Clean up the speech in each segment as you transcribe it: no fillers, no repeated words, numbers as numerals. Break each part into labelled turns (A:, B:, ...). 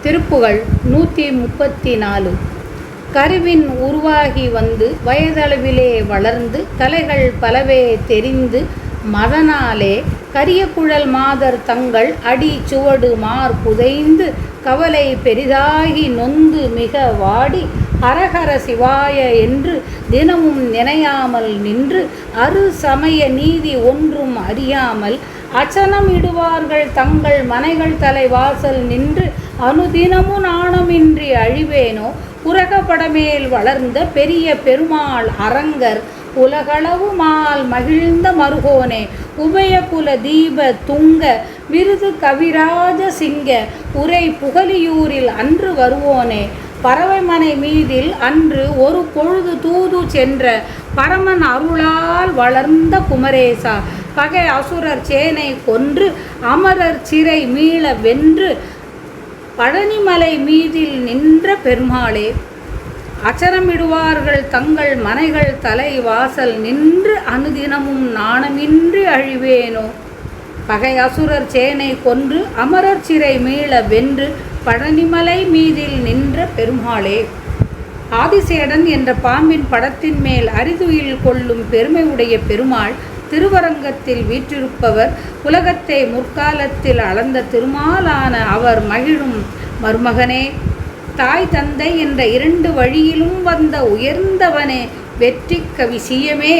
A: திருப்புகழ் 134. கருவின் உருவாகி வந்து வயதளவிலே வளர்ந்து கலைகள் பலவே தெரிந்து மதனாலே கரிய குழல் மாதர் தங்கள் அடி சுவடு மார் புதைந்து கவலை பெரிதாகி நொந்து மிக வாடி ஹரஹர சிவாய என்று தினமும் நினையாமல் நின்று அரு சமய நீதி ஒன்றும் அறியாமல் அச்சனம் இடுவார்கள் தங்கள் மனைகள் தலைவாசல் நின்று அனுதினமும் நாணமின்றி அழிவேனோ உரகப்படமேல் வளர்ந்த பெரிய பெருமாள் அரங்கர் உலகளவு மால் மகிழ்ந்த மருகோனே உபயகுல தீப துங்க விருது கவிராஜ சிங்க உரை புகலியூரில் அன்று வருவோனே பறவைமனை மீதில் அன்று ஒரு பொழுது தூது சென்ற பரமன் அருளால் வளர்ந்த குமரேசா பகை அசுரர் சேனை கொன்று அமரர் சிறை மீள வென்று பழனிமலை மீதில் நின்ற பெருமாளே அச்சரமிடுவார்கள் தங்கள் மனைகள் தலை வாசல் நின்று அனுதினமும் நாணமின்றி அழிவேனோ பகை அசுரர் சேனை கொன்று அமரர் சிறை மீள வென்று பழனிமலை மீதில் நின்ற பெருமாளே ஆதிசேடன் என்ற பாம்பின் படத்தின் மேல் அரிதுயில் கொள்ளும் பெருமை உடைய பெருமாள் திருவரங்கத்தில் வீற்றிருப்பவர் உலகத்தை முற்காலத்தில் அளந்த திருமாலான அவர் மகிழும் மருமகனே தாய் தந்தை என்ற இரண்டு வழியிலும் வந்த உயர்ந்தவனே வெற்றி கவிசியமே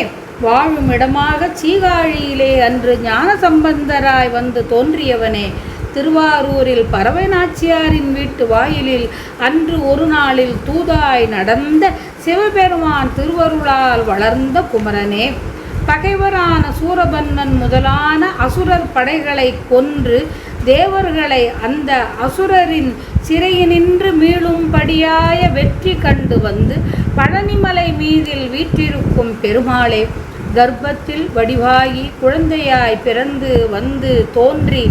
A: வாழுமிடமாக சீகாழியிலே அன்று ஞான சம்பந்தராய் வந்து தோன்றியவனே திருவாரூரில் பறவை நாச்சியாரின் வீட்டு வாயிலில் அன்று ஒரு நாளில் தூதாய் நடந்த சிவபெருமான் திருவருளால் வளர்ந்த குமரனே பகைவரான சூரபன்னன் முதலான அசுரர் படைகளை கொன்று தேவர்களை அந்த அசுரரின் சிறையினின்று மீளும்படியாய வெற்றி கண்டு வந்து பழனிமலை மீதில் வீற்றிருக்கும் பெருமாளே கர்ப்பத்தில் வடிவாகி குழந்தையாய் பிறந்து வந்து தோன்றி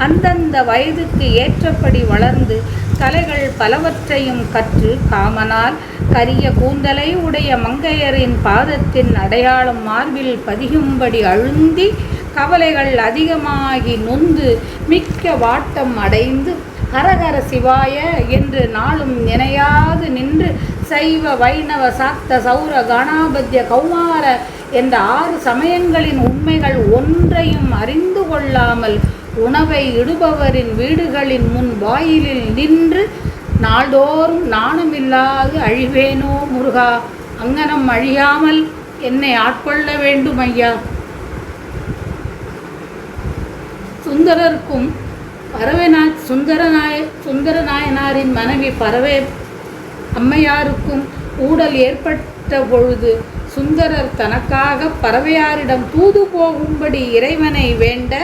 A: அந்தந்த வயதுக்கு ஏற்றபடி வளர்ந்து கலைகள் பலவற்றையும் கற்று காமனால் கரிய கூந்தலை உடைய மங்கையரின் பாதத்தின் அடையாளம் மார்பில் பதியும்படி அழுந்தி கவலைகள் அதிகமாகி நொந்து மிக்க வாட்டம் அடைந்து ஹரஹர சிவாய என்று நாளும் நினையாது நின்று சைவ வைணவ சாக்த சௌர கணாபத்திய கௌமார என்ற 6 சமயங்களின் உண்மைகள் ஒன்றையும் அறிந்து கொள்ளாமல் உணவை இடுபவரின் வீடுகளின் முன் வாயிலில் நின்று நாள்தோறும் நாணமில்லாது அழிவேனோ முருகா அங்கனம் அழியாமல் என்னை ஆட்கொள்ள வேண்டும் ஐயா. சுந்தரருக்கும் சுந்தர நாயனாரின் மனைவி பறவை அம்மையாருக்கும் ஊடல் ஏற்பட்ட பொழுது சுந்தரர் தனக்காக பறவையாரிடம் தூது போகும்படி இறைவனை வேண்ட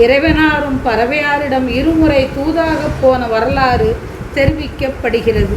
A: இறைவனாரும் பறவையாரிடம் இருமுறை தூதாக போன வரலாறு தெரிவிக்கப்படுகிறது.